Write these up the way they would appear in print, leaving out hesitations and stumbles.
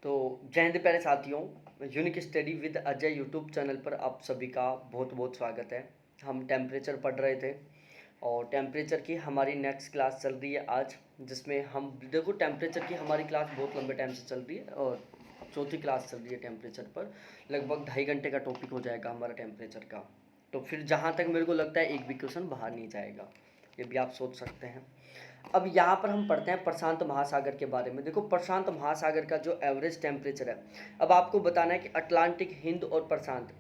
तो जय हिंद प्यारे साथियों, unique study with Ajay YouTube channel पर आप सभी का बहुत बहुत स्वागत है। हम टेम्परेचर पढ़ रहे थे और टेम्परेचर की हमारी नेक्स्ट क्लास चल रही है आज, जिसमें हम देखो टेम्परेचर की हमारी क्लास बहुत लंबे टाइम से चल रही है और चौथी क्लास चल रही है टेम्परेचर पर। लगभग 2.5 घंटे का टॉपिक हो जाएगा हमारा टेम्परेचर का। तो फिर जहाँ तक मेरे को लगता है एक भी क्वेश्चन बाहर नहीं जाएगा, ये भी आप सोच सकते हैं। अब यहाँ पर हम पढ़ते हैं प्रशांत महासागर के बारे में। देखो प्रशांत महासागर का जो एवरेज टेम्परेचर है, अब आपको बताना है कि अटलांटिक, हिंद और प्रशांत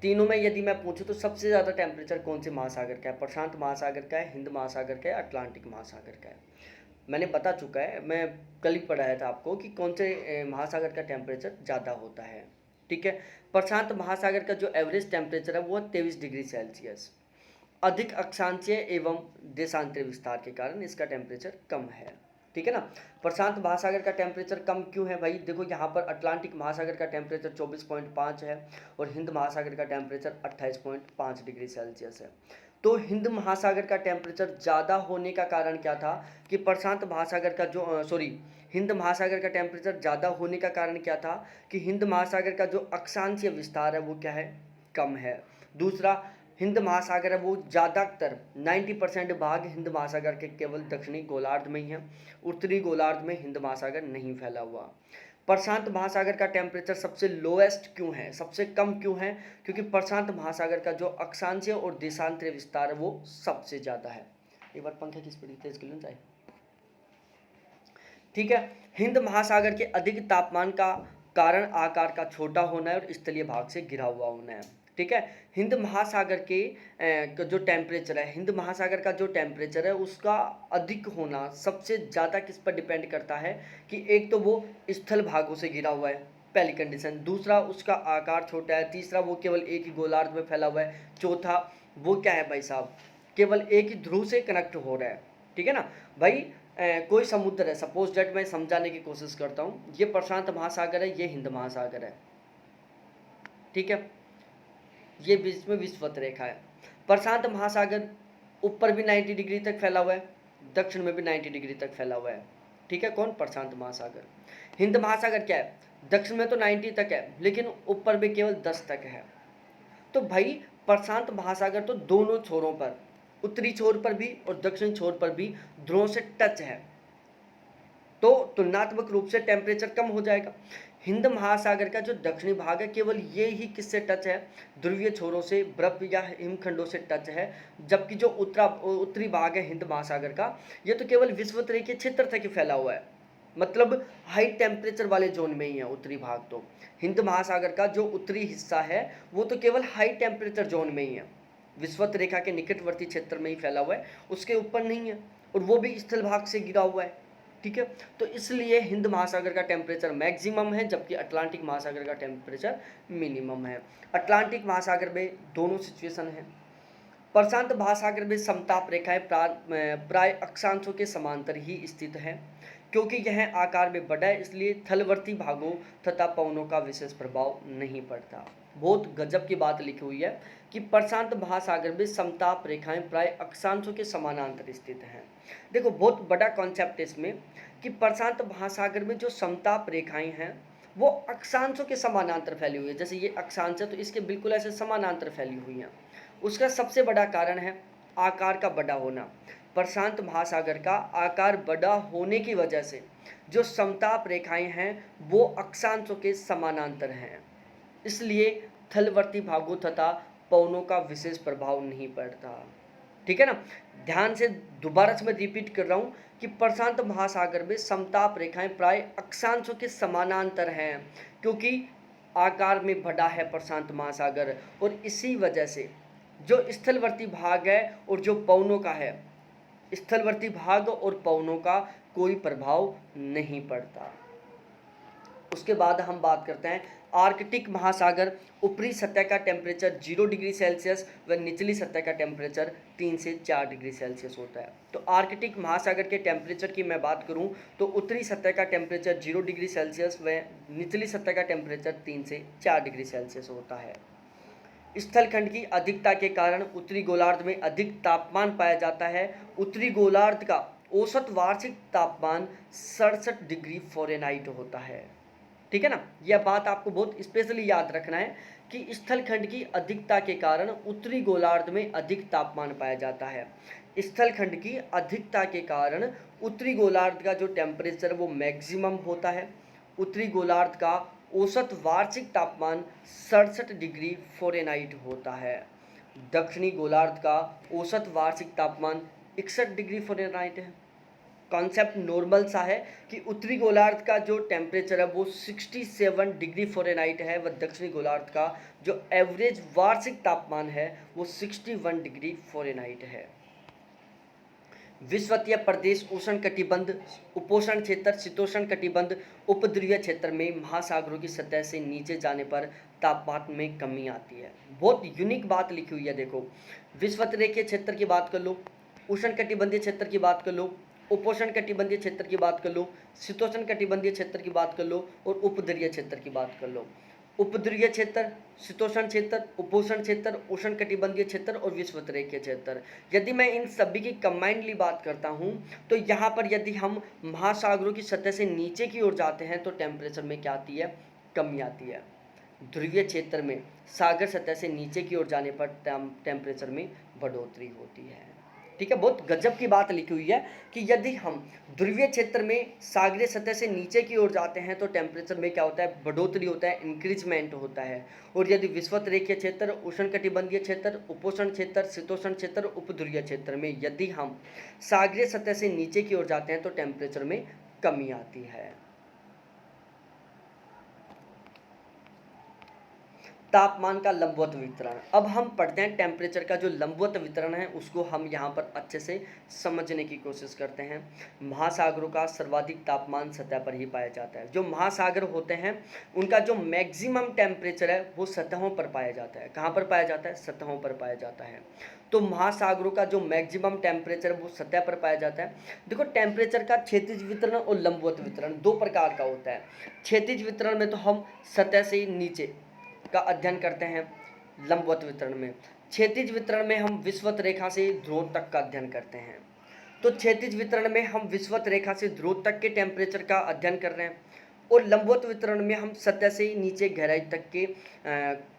तीनों में यदि मैं पूछूं तो सबसे ज़्यादा टेम्परेचर कौन से महासागर का है? प्रशांत महासागर का है, हिंद महासागर का है, अटलांटिक महासागर का है। मैंने बता चुका है, मैं कल ही पढ़ाया था आपको कि कौन से महासागर का टेम्परेचर ज़्यादा होता है। ठीक है, प्रशांत महासागर का जो एवरेज टेम्परेचर है वो 23 डिग्री सेल्सियस। अधिक अक्षांशीय एवं देशांतरीय विस्तार के कारण इसका टेम्परेचर कम है। ठीक है ना। प्रशांत महासागर का टेम्परेचर कम क्यों है भाई? देखो यहाँ पर अटलांटिक महासागर का टेम्परेचर 24.5 है और हिंद महासागर का टेम्परेचर 28.5 डिग्री सेल्सियस है। तो हिंद महासागर का टेम्परेचर ज़्यादा होने का कारण क्या था कि प्रशांत महासागर का जो हिंद महासागर का टेम्परेचर ज़्यादा होने का कारण क्या था कि हिंद महासागर का जो अक्षांशीय विस्तार है वो क्या है? कम है। दूसरा, हिंद महासागर है वो ज़्यादातर 90% भाग हिंद महासागर के केवल दक्षिणी गोलार्ध में ही है, उत्तरी गोलार्ध में हिंद महासागर नहीं फैला हुआ। प्रशांत महासागर का टेम्परेचर सबसे लोएस्ट क्यों है, सबसे कम क्यों है? क्योंकि प्रशांत महासागर का जो अक्षांशीय और देशांतरीय विस्तार है वो सबसे ज़्यादा है। एक बार पंखे की स्पीड तेज कर लो चाहिए। ठीक है, हिंद महासागर के अधिक तापमान का कारण आकार का छोटा होना है और स्थलीय भाग से घिरा हुआ होना है। ठीक है, हिंद महासागर के जो टेम्परेचर है, हिंद महासागर का जो टेम्परेचर है उसका अधिक होना सबसे ज़्यादा किस पर डिपेंड करता है कि एक तो वो स्थल भागों से घिरा हुआ है, पहली कंडीशन। दूसरा, उसका आकार छोटा है। तीसरा, वो केवल एक ही गोलार्ध में फैला हुआ है। चौथा, वो क्या है भाई साहब, केवल एक ही ध्रुव से कनेक्ट हो रहा है। ठीक है ना भाई। कोई समुद्र है, सपोज डेट मैं समझाने की कोशिश करता हूँ, ये प्रशांत महासागर है, ये हिंद महासागर है। ठीक है, ये बीच में विषुवत रेखा है। प्रशांत महासागर ऊपर भी 90 डिग्री तक फैला हुआ है, दक्षिण में भी 90 डिग्री तक फैला हुआ है। ठीक है, कौन? प्रशांत महासागर। हिंद महासागर क्या है? दक्षिण में तो 90 तक है लेकिन ऊपर भी केवल 10 तक है। तो भाई प्रशांत महासागर तो दोनों छोरों पर, उत्तरी छोर पर भी और दक्षिण छोर पर भी ध्रुवों से टच है, तो तुलनात्मक रूप से टेम्परेचर कम हो जाएगा। हिंद महासागर का जो दक्षिणी भाग है केवल ये ही किससे टच है? ध्रुवीय छोरों से, बर्फ या हिमखंडों से टच है। जबकि जो उत्तरी भाग है हिंद महासागर का, ये तो केवल विषुवत-रेखीय क्षेत्र तक ही फैला हुआ है, मतलब हाई टेम्परेचर वाले जोन में ही है उत्तरी भाग। तो हिंद महासागर का जो उत्तरी हिस्सा है वो तो केवल हाई टेम्परेचर जोन में ही है, विषुवत रेखा के निकटवर्ती क्षेत्र में ही फैला हुआ है, उसके ऊपर नहीं है, और वो भी स्थल भाग से घिरा हुआ है। ठीक है, तो इसलिए हिंद महासागर का टेम्परेचर मैक्सिमम है जबकि अटलांटिक महासागर का टेम्परेचर मिनिमम है। अटलांटिक महासागर में दोनों सिचुएशन है। प्रशांत महासागर में समताप रेखाएं प्राय अक्षांशों के समांतर ही स्थित है। क्योंकि यह आकार में बड़ा है इसलिए थलवर्ती भागों तथा पवनों का विशेष प्रभाव नहीं पड़ता। बहुत गजब की बात लिखी हुई है कि प्रशांत महासागर में समताप रेखाएं प्राय अक्षांशों के समानांतर स्थित हैं। देखो बहुत बड़ा कॉन्सेप्ट है इसमें कि प्रशांत महासागर में जो समताप रेखाएं हैं वो अक्षांशों के समानांतर फैली हुई है। जैसे ये अक्षांश है तो इसके बिल्कुल ऐसे समानांतर फैली हुई हैं। उसका सबसे बड़ा कारण है आकार का बड़ा होना। प्रशांत महासागर का आकार बड़ा होने की वजह से जो समताप रेखाएं हैं वो अक्षांशों के समानांतर हैं, इसलिए थलवर्ती भागों तथा पवनों का विशेष प्रभाव नहीं पड़ता। ठीक है ना। ध्यान से दोबारा से मैं रिपीट कर रहा हूँ कि प्रशांत महासागर में समताप रेखाएं प्राय अक्षांशों के समानांतर हैं, क्योंकि आकार में बड़ा है प्रशांत महासागर, और इसी वजह से जो स्थलवर्ती भाग है और जो पवनों का है, स्थलवर्ती भाग और पवनों का कोई प्रभाव नहीं पड़ता। उसके बाद हम बात करते हैं आर्कटिक महासागर। ऊपरी सतह का टेम्परेचर 0 डिग्री सेल्सियस व निचली सतह का टेम्परेचर 3 से 4 डिग्री सेल्सियस होता है। तो आर्कटिक महासागर के टेम्परेचर की मैं बात करूं तो उत्तरी सतह का टेम्परेचर 0 डिग्री सेल्सियस व निचली सतह का टेम्परेचर 3 से 4 डिग्री सेल्सियस होता है। स्थलखंड की अधिकता के कारण उत्तरी गोलार्ध में अधिक तापमान पाया जाता है। उत्तरी गोलार्ध का औसत वार्षिक तापमान 67 डिग्री फ़ारेनहाइट होता है। ठीक है ना। यह बात आपको बहुत स्पेशली याद रखना है कि स्थलखंड की अधिकता के कारण उत्तरी गोलार्ध में अधिक तापमान पाया जाता है। स्थलखंड की अधिकता के कारण उत्तरी गोलार्ध का जो टेम्परेचर वो मैक्सिमम होता है। उत्तरी गोलार्ध का औसत वार्षिक तापमान 67 डिग्री फ़ारेनहाइट होता है। दक्षिणी गोलार्ध का औसत वार्षिक तापमान 61 डिग्री फ़ारेनहाइट है। कॉन्सेप्ट नॉर्मल सा है कि उत्तरी गोलार्ध का जो टेम्परेचर है वो 67 डिग्री फ़ारेनहाइट है, व दक्षिणी गोलार्ध का जो एवरेज वार्षिक तापमान है वो 61 डिग्री फ़ारेनहाइट है। विषुवतीय प्रदेश उष्ण कटिबंध, उपोष्ण क्षेत्र, शीतोष्ण कटिबंध, उपध्रुवीय क्षेत्र में महासागरों की सतह से नीचे जाने पर तापमान में कमी आती है। बहुत यूनिक बात लिखी हुई है, देखो विषुवतीय क्षेत्र की बात कर लो, उष्ण कटिबंधीय क्षेत्र की बात कर लो, उपोष्ण कटिबंधीय क्षेत्र की बात कर लो, शीतोष्ण कटिबंधीय क्षेत्र की बात कर लो और उपध्रुवीय क्षेत्र की बात कर लो। उपध्रुवीय क्षेत्र, शीतोष्ण क्षेत्र, उपोष्ण क्षेत्र, उष्ण कटिबंधीय क्षेत्र और विषुवतीय क्षेत्र। यदि मैं इन सभी की कंबाइंडली बात करता हूं तो यहाँ पर यदि हम महासागरों की सतह से नीचे की ओर जाते हैं तो टेम्परेचर में क्या आती है, कमी आती है। ध्रुवीय क्षेत्र में सागर सतह से नीचे की ओर जाने पर टेम्परेचर में बढ़ोतरी होती है। ठीक है, बहुत गजब की बात लिखी हुई है कि यदि हम ध्रुवीय क्षेत्र में सागरीय सतह से नीचे की ओर जाते हैं तो टेम्परेचर में क्या होता है, बढ़ोतरी होता है, इंक्रीजमेंट होता है। और यदि विषुवतरेखीय क्षेत्र, उष्णकटिबंधीय क्षेत्र, उपोष्ण क्षेत्र, शीतोष्ण क्षेत्र, उपध्रुवीय क्षेत्र में यदि हम सागरीय सतह से नीचे की ओर जाते हैं तो टेम्परेचर में कमी आती है। तापमान का लंबवत वितरण। अब हम पढ़ते हैं टेम्परेचर का जो लंबवत वितरण है उसको हम यहाँ पर अच्छे से समझने की कोशिश करते हैं। महासागरों का सर्वाधिक तापमान सतह पर ही पाया जाता है। जो महासागर होते हैं उनका जो मैक्सिमम टेम्परेचर है वो सतहों पर पाया जाता है। कहाँ पर पाया जाता है, सतहों पर पाया जाता है। तो महासागरों का जो मैक्सिमम टेम्परेचर वो सतह पर पाया जाता है। देखो टेम्परेचर का क्षैतिज वितरण और लंबवत वितरण दो प्रकार का होता है। क्षैतिज वितरण में तो हम सतह से नीचे का अध्ययन करते हैं, लंबवत वितरण में, क्षैतिज वितरण में हम विषुवत रेखा से ध्रुव तक का अध्ययन करते हैं। तो क्षैतिज वितरण में हम विषुवत रेखा से ध्रुव तक के टेम्परेचर का अध्ययन कर रहे हैं और लंबवत वितरण में हम सतह से नीचे गहराई तक के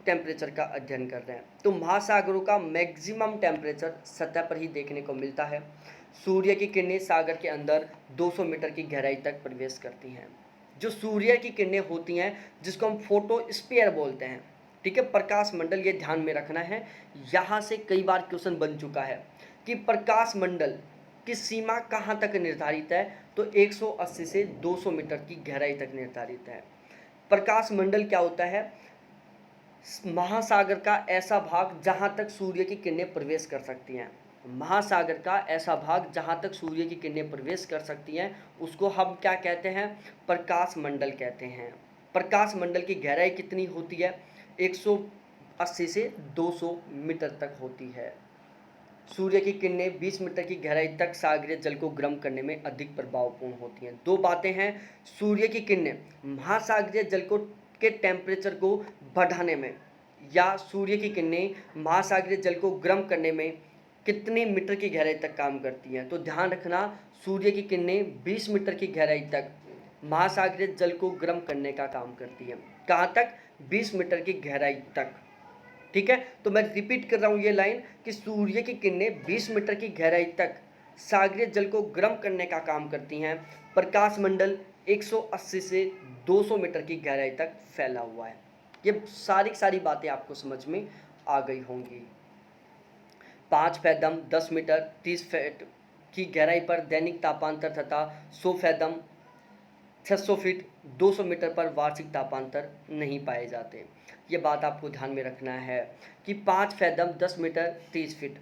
टेम्परेचर का अध्ययन कर रहे हैं। तो महासागरों का मैक्सिमम टेम्परेचर सतह पर ही देखने को मिलता है। सूर्य की किरणें सागर के अंदर 200 मीटर की गहराई तक प्रवेश करती हैं। जो सूर्य की किरणें होती हैं जिसको हम फोटोस्फीयर बोलते हैं, ठीक है, प्रकाश मंडल, ये ध्यान में रखना है। यहाँ से कई बार क्वेश्चन बन चुका है कि प्रकाश मंडल की सीमा कहाँ तक निर्धारित है, तो 180 से 200 मीटर की गहराई तक निर्धारित है। प्रकाश मंडल क्या होता है, महासागर का ऐसा भाग जहाँ तक सूर्य की किरणें प्रवेश कर सकती हैं। महासागर का ऐसा भाग जहाँ तक सूर्य की किरणें प्रवेश कर सकती हैं उसको हम क्या कहते हैं, प्रकाश मंडल कहते हैं। प्रकाश मंडल की गहराई कितनी होती है, 180 से 200 मीटर तक होती है। सूर्य की किरणें 20 मीटर की गहराई तक सागरीय जल को गर्म करने में अधिक प्रभावपूर्ण होती हैं। दो बातें हैं, सूर्य की किरणें महासागरीय जल को के टेम्परेचर को बढ़ाने में या सूर्य की किरणें महासागरीय जल को गर्म करने में कितने मीटर की गहराई तक काम करती हैं। तो ध्यान रखना, सूर्य की किरणें 20 मीटर की गहराई तक महासागरीय जल को गर्म करने का काम करती है। कहाँ तक, 20 मीटर की गहराई तक। ठीक है, तो मैं रिपीट कर रहा हूँ ये लाइन कि सूर्य की किरणें 20 मीटर की गहराई तक सागरीय जल को गर्म करने का काम करती हैं। प्रकाश मंडल 180 से 200 मीटर की गहराई तक फैला हुआ है। ये सारी बातें आपको समझ में आ गई होंगी। 5 फैदम 10 मीटर 30 फीट की गहराई पर दैनिक तापांतर तथा 100 फैदम 600 फीट 200 मीटर पर वार्षिक तापांतर नहीं पाए जाते। ये बात आपको ध्यान में रखना है कि 5 फैदम 10 मीटर 30 फीट।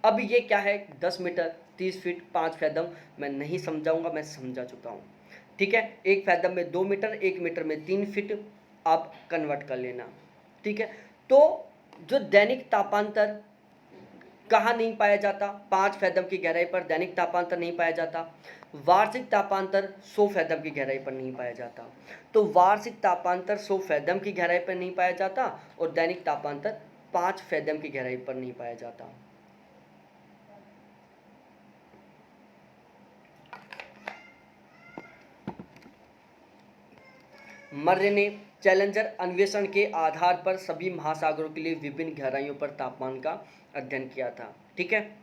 अब ये क्या है, 10 मीटर 30 फीट 5 फैदम मैं नहीं समझाऊंगा, मैं समझा चुका हूँ। ठीक है, 1 फैदम में 2 मीटर, 1 मीटर में 3 फीट आप कन्वर्ट कर लेना। ठीक है, तो जो दैनिक तापांतर कहाँ नहीं पाया जाता, 5 फैदम की गहराई पर दैनिक तापांतर नहीं पाया जाता। वार्षिक तापांतर 100 फैदम की गहराई पर नहीं पाया जाता। तो वार्षिक तापांतर 100 फैदम की गहराई पर नहीं पाया जाता और दैनिक तापांतर 5 फैदम की गहराई पर नहीं पाया जाता। मर्रे ने चैलेंजर अन्वेषण के आधार पर सभी महासागरों के लिए विभिन्न गहराइयों पर तापमान का अध्ययन किया था। ठीक है,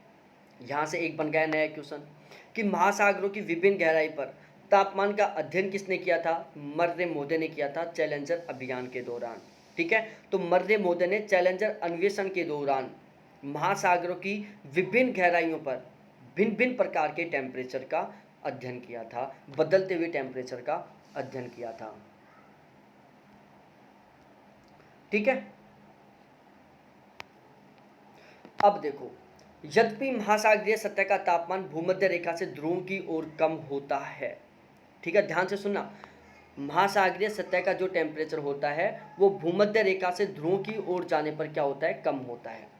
यहाँ से एक बन गया नया क्वेश्चन कि महासागरों की विभिन्न गहराई पर तापमान का अध्ययन किसने किया था? मर्रे मोदी ने किया था चैलेंजर अभियान के दौरान। ठीक है, तो मर्रे मोदी ने चैलेंजर अन्वेषण के दौरान महासागरों की विभिन्न गहराइयों पर भिन्न भिन्न प्रकार के टेम्परेचर का अध्ययन किया था, बदलते हुए टेम्परेचर का अध्ययन किया था। ठीक है, अब देखो, यद्यपि महासागरीय सतह का तापमान भूमध्य रेखा से ध्रुवों की ओर कम होता है। ठीक है, ध्यान से सुनना, महासागरीय सतह का जो टेम्परेचर होता है वो भूमध्य रेखा से ध्रुवों की ओर जाने पर क्या होता है? कम होता है।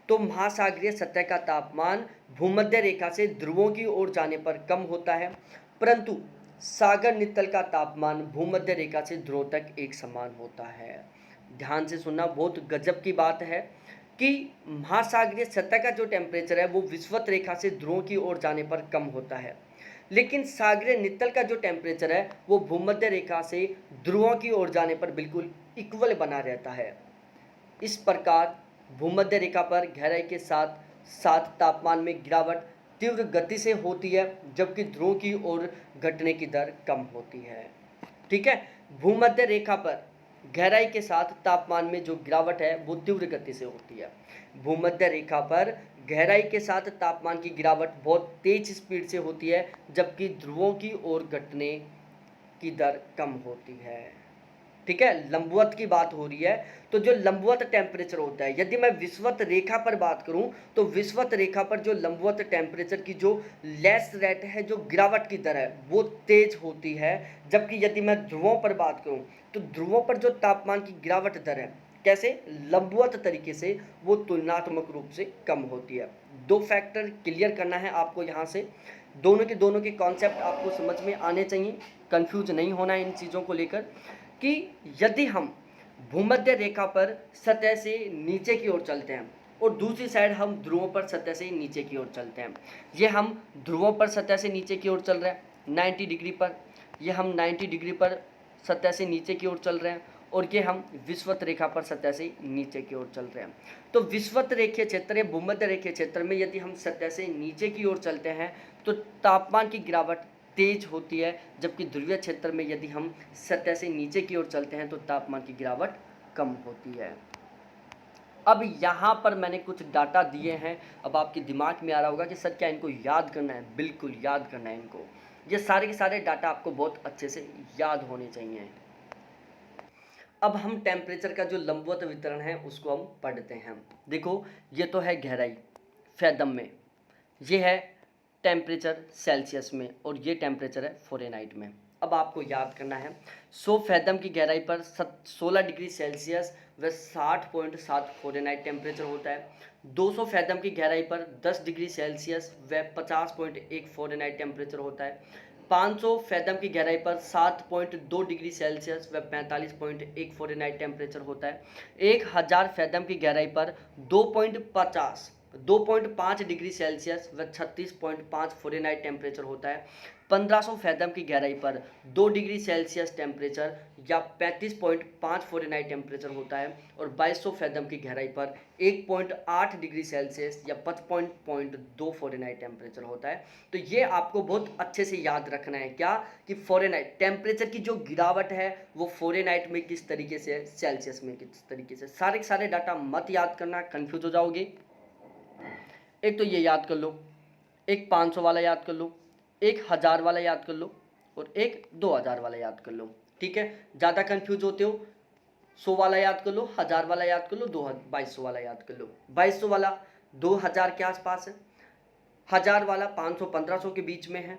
तो महासागरीय सतह का तापमान भूमध्य रेखा से ध्रुवों की ओर जाने पर कम होता है, परंतु सागर नितल का तापमान भूमध्य रेखा से ध्रुव तक एक समान होता है। ध्यान से सुनना, बहुत गजब की बात है कि महासागरीय सतह का जो टेम्परेचर है वो विषुवत रेखा से ध्रुवों की ओर जाने पर कम होता है, लेकिन सागरीय नितल का जो टेम्परेचर है वो भूमध्य रेखा से ध्रुवों की ओर जाने पर बिल्कुल इक्वल बना रहता है। इस प्रकार भूमध्य रेखा पर गहराई के साथ साथ तापमान में गिरावट तीव्र गति से होती है, जबकि ध्रुवों की ओर घटने की दर कम होती है। ठीक है, भूमध्य रेखा पर गहराई के साथ तापमान में जो गिरावट है वो तीव्र गति से होती है। भूमध्य रेखा पर गहराई के साथ तापमान की गिरावट बहुत तेज स्पीड से होती है, जबकि ध्रुवों की ओर घटने की दर कम होती है। ठीक है, लंबवत की बात हो रही है, तो जो लंबवत टेम्परेचर होता है, यदि मैं विषुवत रेखा पर बात करूं तो विषुवत रेखा पर जो लंबवत टेम्परेचर की जो लेस रेट है, जो गिरावट की दर है वो तेज होती है, जबकि यदि मैं ध्रुवों पर बात करूं तो ध्रुवों पर जो तापमान की गिरावट दर है, कैसे? लंबवत तरीके से, वो तुलनात्मक रूप से कम होती है। दो फैक्टर क्लियर करना है आपको यहाँ से, दोनों के कॉन्सेप्ट आपको समझ में आने चाहिए, कंफ्यूज नहीं होना है इन चीज़ों को लेकर कि यदि हम भूमध्य रेखा पर सतह से नीचे की ओर चलते हैं और दूसरी साइड हम ध्रुवों पर सतह से नीचे की ओर चलते हैं, ये हम ध्रुवों पर सतह से नीचे की ओर चल रहे हैं 90 डिग्री पर, ये हम 90 डिग्री पर सतह से नीचे की ओर चल रहे हैं, और ये हम विषुवत रेखा पर सतह से नीचे की ओर चल रहे हैं। तो विषुवत रेखीय क्षेत्र या भूमध्य रेखीय क्षेत्र में यदि हम सतह से नीचे की ओर चलते हैं तो तापमान की गिरावट तेज होती है, जबकि ध्रुवीय क्षेत्र में यदि हम सतह से नीचे की ओर चलते हैं तो तापमान की गिरावट कम होती है। अब यहाँ पर मैंने कुछ डाटा दिए हैं, अब आपके दिमाग में आ रहा होगा कि सर क्या इनको याद करना है? बिल्कुल याद करना है इनको, ये सारे के सारे डाटा आपको बहुत अच्छे से याद होने चाहिए। अब हम टेम्परेचर का जो लंबवत वितरण है उसको हम पढ़ते हैं। देखो, ये तो है गहराई फैदम में, ये है टेम्परेचर सेल्सियस में, और ये टेम्परेचर है फ़ारेनहाइट में। अब आपको याद करना है 100 फैदम की गहराई पर 16 डिग्री सेल्सियस व 60.7 फ़ारेनहाइट टेम्परेचर होता है। 200 फैदम की गहराई पर 10 डिग्री सेल्सियस व 50.1 फ़ारेनहाइट टेम्परेचर होता है। 500 फैदम की गहराई पर 7.2 डिग्री सेल्सियस व 45.1 फ़ारेनहाइट टेम्परेचर होता है। 1000 फैदम की गहराई पर 2.5 डिग्री सेल्सियस व 36.5 फ़ारेनहाइट टेम्परेचर होता है। 1500 फैदम की गहराई पर 2 डिग्री सेल्सियस टेम्परेचर या 35.5 फ़ारेनहाइट टेम्परेचर होता है, और 2200 फैदम की गहराई पर 1.8 डिग्री सेल्सियस या 55.2 फ़ारेनहाइट टेम्परेचर होता है। तो ये आपको बहुत अच्छे से याद रखना है, क्या कि फ़ारेनहाइट टेम्परेचर की जो गिरावट है वो फ़ारेनहाइट में किस तरीके से है, सेल्सियस में किस तरीके से। सारे के सारे डाटा मत याद करना, कन्फ्यूज हो जाओगे। एक तो ये याद कर लो, एक 500 वाला याद कर लो, एक 1000 वाला याद कर लो, और एक 2000 वाला याद कर लो। ठीक है, ज़्यादा कंफ्यूज होते हो 100 वाला याद कर लो, 1000 वाला याद कर लो, 2200 वाला याद कर लो। 2200 वाला 2000 के आसपास है, 1000 वाला 500-1500 के बीच में है,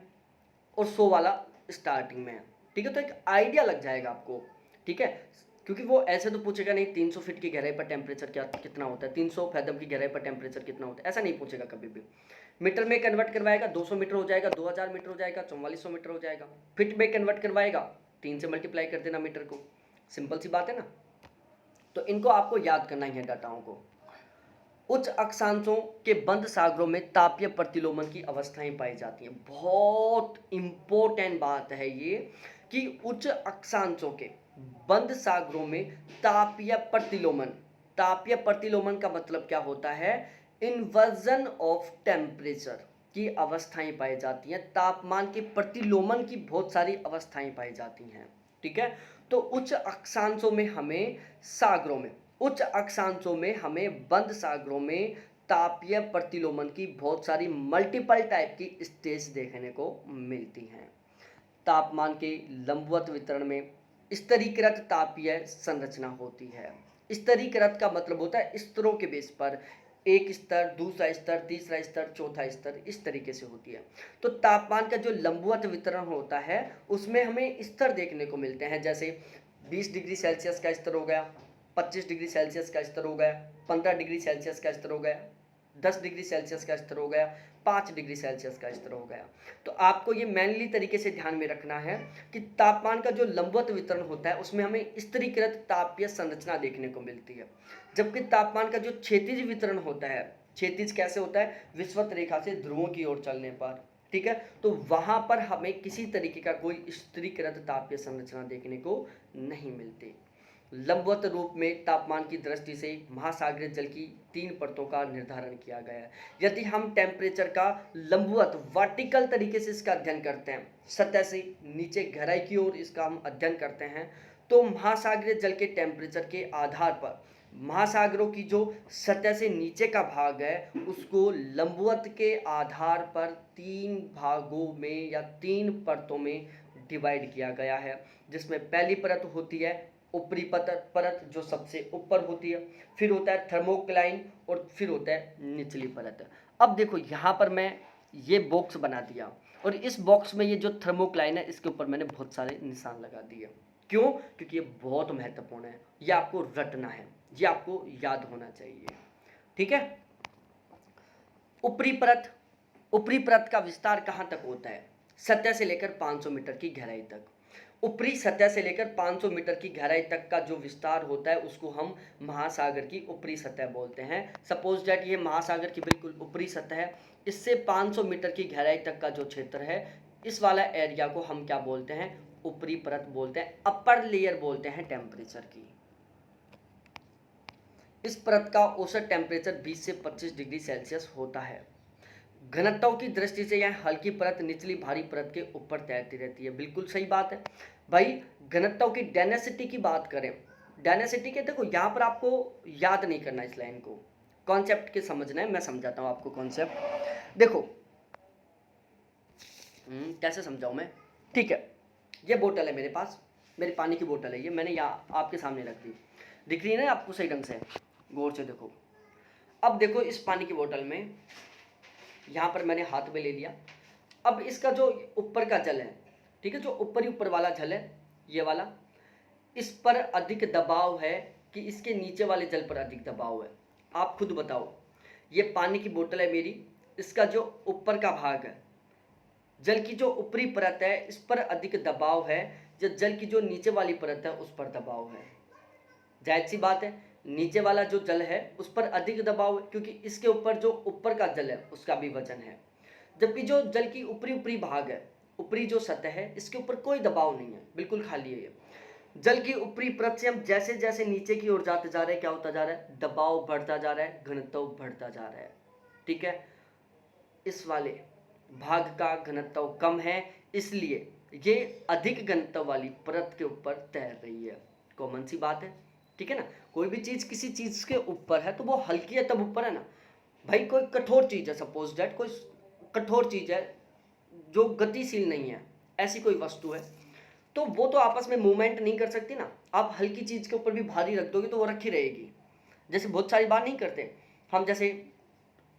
और 100 वाला स्टार्टिंग में है। ठीक है, तो एक आइडिया लग जाएगा आपको। ठीक है, क्योंकि वो ऐसे तो पूछेगा नहीं 300 फीट की गहराई पर टेम्परेचर क्या कितना होता है, 300 फैदम की गहराई पर टेम्परेचर कितना होता है, ऐसा नहीं पूछेगा कभी भी। मीटर में कन्वर्ट करवाएगा, 200 मीटर हो जाएगा, 2000 मीटर हो जाएगा, 4400 मीटर हो जाएगा। फिट में कन्वर्ट करवाएगा, 3 से मल्टीप्लाई कर देना मीटर को, सिंपल सी बात है ना। तो इनको आपको याद करना ही है डाटाओं को। उच्च अक्षांशों के बंद सागरों में तापीय प्रतिलोमन की अवस्थाएं पाई जाती हैं। बहुत इंपॉर्टेंट बात है ये कि उच्च अक्षांशों के बंद सागरों में तापीय प्रतिलोमन। तापीय प्रतिलोमन का मतलब क्या होता है? इन्वर्जन ऑफ टेम्परेचर की अवस्थाएं पाई जाती हैं, तापमान के प्रतिलोमन की बहुत सारी अवस्थाएं पाई जाती हैं। ठीक है, तो उच्च अक्षांशों में हमें सागरों में उच्च अक्षांशों में हमें बंद सागरों में तापीय प्रतिलोमन की बहुत सारी मल्टीपल टाइप की स्टेज देखने को मिलती हैं। तापमान के लंबवत वितरण में स्तरीकृत तापीय संरचना होती है। स्तरीकृत का मतलब होता है स्तरों के बेस पर, एक स्तर, दूसरा स्तर, तीसरा स्तर, चौथा स्तर, इस तरीके से होती है। तो तापमान का जो लंबवत वितरण होता है उसमें हमें स्तर देखने को मिलते हैं, जैसे 20 डिग्री सेल्सियस का स्तर हो गया, 25 डिग्री सेल्सियस का स्तर हो गया, 15 डिग्री सेल्सियस का स्तर हो गया, 10 डिग्री सेल्सियस का स्तर हो गया, 5 डिग्री सेल्सियस का स्तर हो गया। तो आपको ये मैनली तरीके से ध्यान में रखना है कि तापमान का जो लंबवत वितरण होता है उसमें हमें स्तरीकृत तापीय संरचना देखने को मिलती है, जबकि तापमान का जो क्षैतिज वितरण होता है, क्षैतिज कैसे होता है? विषुवत रेखा से ध्रुवों की ओर चलने पर। ठीक है, तो वहां पर हमें किसी तरीके का कोई स्तरीकृत तापीय संरचना देखने को नहीं मिलती। लंबवत रूप में तापमान की दृष्टि से महासागरीय जल की 3 परतों का निर्धारण किया गया है। यदि हम टेम्परेचर का लंबवत वर्टिकल तरीके से इसका अध्ययन करते हैं, सतह से नीचे गहराई की ओर इसका हम अध्ययन करते हैं, तो महासागरीय जल के टेम्परेचर के आधार पर महासागरों की जो सतह से नीचे का भाग है उसको लंबवत के आधार पर 3 भागों में या 3 परतों में डिवाइड किया गया है, जिसमें पहली परत होती है ऊपरी परत जो सबसे ऊपर होती है, फिर होता है थर्मोक्लाइन और फिर होता है निचली परत। अब देखो यहाँ पर मैं ये बॉक्स बना दिया और इस बॉक्स में ये जो थर्मोक्लाइन है इसके ऊपर मैंने बहुत सारे निशान लगा दिए। क्यों? क्योंकि ये बहुत महत्वपूर्ण है, ये आपको रटना है, ये आपको याद होना चाहिए। ठीक है, ऊपरी परत का विस्तार कहाँ तक होता है? सतह से लेकर 500 मीटर की गहराई तक। ऊपरी सतह से लेकर 500 मीटर की गहराई तक का जो विस्तार होता है उसको हम महासागर की ऊपरी सतह बोलते हैं। सपोज दैट ये महासागर की बिल्कुल ऊपरी सतह है, इससे 500 मीटर की गहराई तक का जो क्षेत्र है इस वाला एरिया को हम क्या बोलते हैं? ऊपरी परत बोलते हैं, अपर लेयर बोलते हैं टेम्परेचर की। इस परत का औसत टेम्परेचर 20 से 25 डिग्री सेल्सियस होता है। घनत्व की दृष्टि से यह हल्की परत निचली भारी परत के ऊपर तैरती रहती है। बिल्कुल सही बात है भाई। घनत्व की डेंसिटी की बात करें, डेंसिटी के देखो यहाँ पर आपको याद नहीं करना, इस लाइन को कॉन्सेप्ट के समझना है, मैं समझाता हूँ आपको कॉन्सेप्ट। देखो कैसे समझाऊँ मैं? ठीक है, ये बोतल है मेरे पास, मेरी पानी की बोतल है, ये मैंने यहाँ आपके सामने रख दी, दिख रही है ना आपको सही ढंग से? गौर से देखो। अब देखो इस पानी की बोतल में यहाँ पर मैंने हाथ में ले लिया, अब इसका जो ऊपर का जल है, ठीक है, जो ऊपर वाला जल है ये वाला, इस पर अधिक दबाव है कि इसके नीचे वाले जल पर अधिक दबाव है? आप खुद बताओ। ये पानी की बोतल है मेरी, इसका जो ऊपर का भाग है, जल की जो ऊपरी परत है इस पर अधिक दबाव है, जो जल की जो नीचे वाली परत है उस पर दबाव है। जाहिर सी बात है, नीचे वाला जो जल है उस पर अधिक दबाव है क्योंकि इसके ऊपर जो ऊपर का जल है उसका भी वजन है, जबकि जो जल की ऊपरी भाग है, ऊपरी जो सतह है इसके ऊपर कोई दबाव नहीं है, बिल्कुल खाली है ये। जल की ऊपरी परत से हम जैसे जैसे नीचे की ओर जाते जा रहे हैं, क्या होता जा रहा है? दबाव बढ़ता जा रहा है, घनत्व बढ़ता जा रहा है। ठीक है, इस वाले भाग का घनत्व कम है, इसलिए ये अधिक घनत्व वाली परत के ऊपर तैर रही है। कॉमन सी बात है, ठीक है ना? कोई भी चीज़ किसी चीज़ के ऊपर है तो वो हल्की है तब ऊपर है ना भाई। कोई कठोर चीज़ है, सपोज दैट कोई कठोर चीज़ है जो गतिशील नहीं है, ऐसी कोई वस्तु है, तो वो तो आपस में मूवमेंट नहीं कर सकती ना। आप हल्की चीज़ के ऊपर भी भारी रख दोगे तो वो रखी रहेगी। जैसे बहुत सारी बार नहीं करते हम, जैसे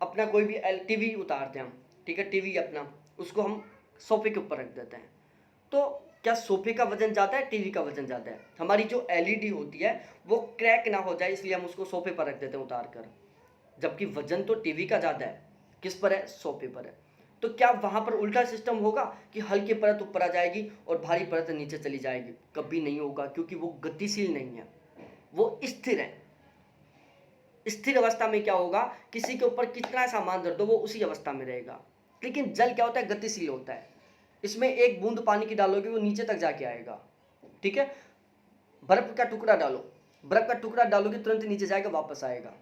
अपना कोई भी टीवी उतारते हैं हम, ठीक है, टीवी अपना, उसको हम सोफे के ऊपर रख देते हैं, तो क्या सोफे का वजन ज़्यादा है, टीवी का वजन ज़्यादा है? हमारी जो एलईडी होती है वो क्रैक ना हो जाए इसलिए हम उसको सोफे पर रख देते हैं उतार कर, जबकि वजन तो टीवी का ज़्यादा है, किस पर है? सोफे पर है। तो क्या वहाँ पर उल्टा सिस्टम होगा कि हल्की परत ऊपर आ जाएगी और भारी परत नीचे चली जाएगी? कभी नहीं होगा, क्योंकि वो गतिशील नहीं है, वो स्थिर है। स्थिर अवस्था में क्या होगा, किसी के ऊपर कितना सामान धर दो वो उसी अवस्था में रहेगा। लेकिन जल क्या होता है? गतिशील होता है। इसमें एक बूंद पानी की डालोगे वो नीचे तक जाके आएगा, ठीक है। बर्फ का टुकड़ा डालो, बर्फ का टुकड़ा डालोगे तुरंत नीचे जाएगा, वापस आएगा।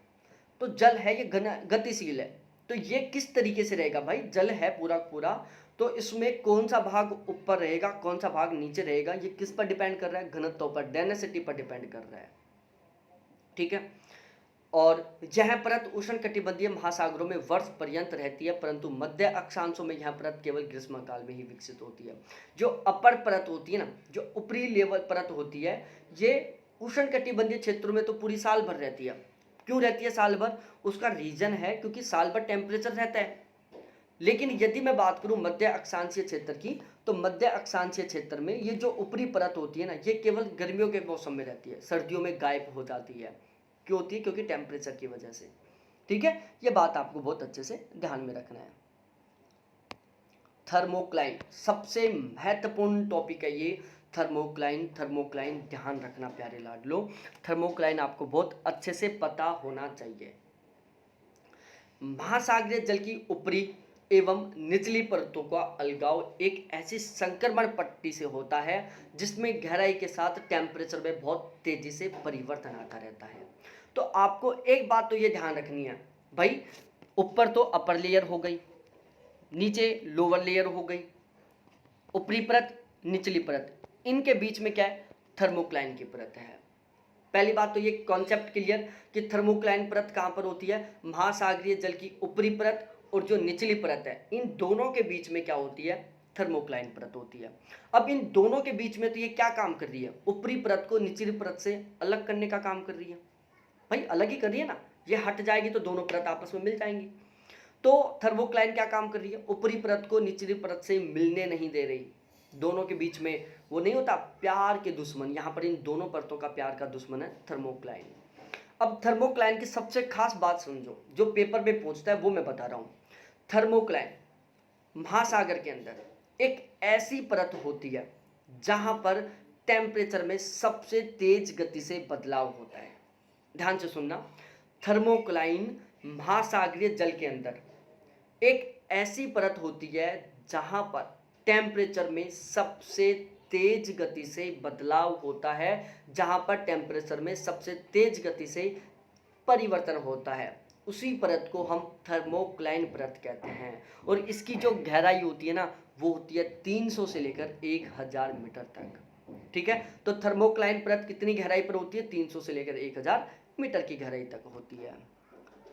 तो जल है ये गतिशील है। तो ये किस तरीके से रहेगा भाई, जल है पूरा पूरा, तो इसमें कौन सा भाग ऊपर रहेगा, कौन सा भाग नीचे रहेगा, ये किस पर डिपेंड कर रहा है, घनत्व पर, डेंसिटी पर डिपेंड कर रहा है। ठीक है। और यह परत उष्णकटिबंधीय महासागरों में वर्ष पर्यंत रहती है, परंतु मध्य अक्षांशों में यह परत केवल ग्रीष्मकाल में ही विकसित होती है। जो अपर परत होती है ना, जो ऊपरी लेवल परत होती है, ये उष्णकटिबंधीय क्षेत्रों में तो पूरी साल भर रहती है। क्यों रहती है साल भर? उसका रीजन है क्योंकि साल भर टेम्परेचर रहता है। लेकिन यदि मैं बात करूं मध्य अक्षांशीय क्षेत्र की, तो मध्य अक्षांशीय क्षेत्र में ये जो ऊपरी परत होती है ना, ये केवल गर्मियों के मौसम में रहती है, सर्दियों में गायब हो जाती है। क्यों होती है? क्योंकि टेम्परेचर की वजह से। ठीक है, ये बात आपको बहुत अच्छे से ध्यान में रखना है। थर्मोक्लाइन सबसे महत्वपूर्ण टॉपिक है ये, थर्मोक्लाइन। थर्मोक्लाइन ध्यान रखना प्यारे लाडलो, थर्मोक्लाइन आपको बहुत अच्छे से पता होना चाहिए। महासागरीय जल की ऊपरी एवं निचली परतों का अलगाव एक ऐसी संक्रमण पट्टी से होता है जिसमें गहराई के साथ टेम्परेचर में बहुत तेजी से परिवर्तन आता रहता है। तो आपको एक बात तो ये ध्यान रखनी है भाई, ऊपर तो अपर लेयर हो गई, नीचे लोअर लेयर हो गई, ऊपरी परत निचली परत, इनके बीच में क्या है? थर्मोक्लाइन की परत है। पहली बात तो ये कॉन्सेप्ट क्लियर कि थर्मोक्लाइन परत कहाँ पर होती है? महासागरीय जल की ऊपरी परत और जो निचली परत है, इन दोनों के बीच में क्या होती है? थर्मोक्लाइन परत होती है। अब इन दोनों के बीच में तो ये क्या काम कर रही है? ऊपरी परत को निचली परत से अलग करने का काम कर रही है। भाई अलग ही कर रही है ना, ये हट जाएगी तो दोनों परत आपस में मिल जाएंगी। तो थर्मोक्लाइन क्या काम कर रही है? ऊपरी परत को निचली परत से मिलने नहीं दे रही। दोनों के बीच में वो नहीं होता प्यार के दुश्मन, यहाँ पर इन दोनों परतों का प्यार का दुश्मन है थर्मोक्लाइन। अब थर्मोक्लाइन की सबसे खास बात समझो, जो पेपर में पूछता है वो मैं बता रहा हूँ। थर्मोक्लाइन महासागर के अंदर एक ऐसी परत होती है जहां पर टेम्परेचर में सबसे तेज गति से बदलाव होता है। ध्यान से सुनना, थर्मोक्लाइन महासागरीय जल के अंदर एक ऐसी परत होती है जहां पर टेम्परेचर में सबसे तेज गति से बदलाव होता है, जहां पर टेम्परेचर में सबसे तेज गति से परिवर्तन होता है, उसी परत को हम थर्मोक्लाइन परत कहते हैं। और इसकी जो गहराई होती है ना, वो होती है 300 से लेकर 1000 मीटर तक। ठीक है, तो थर्मोक्लाइन परत कितनी गहराई पर होती है? 300 से लेकर 1000 मीटर की गहराई तक होती है।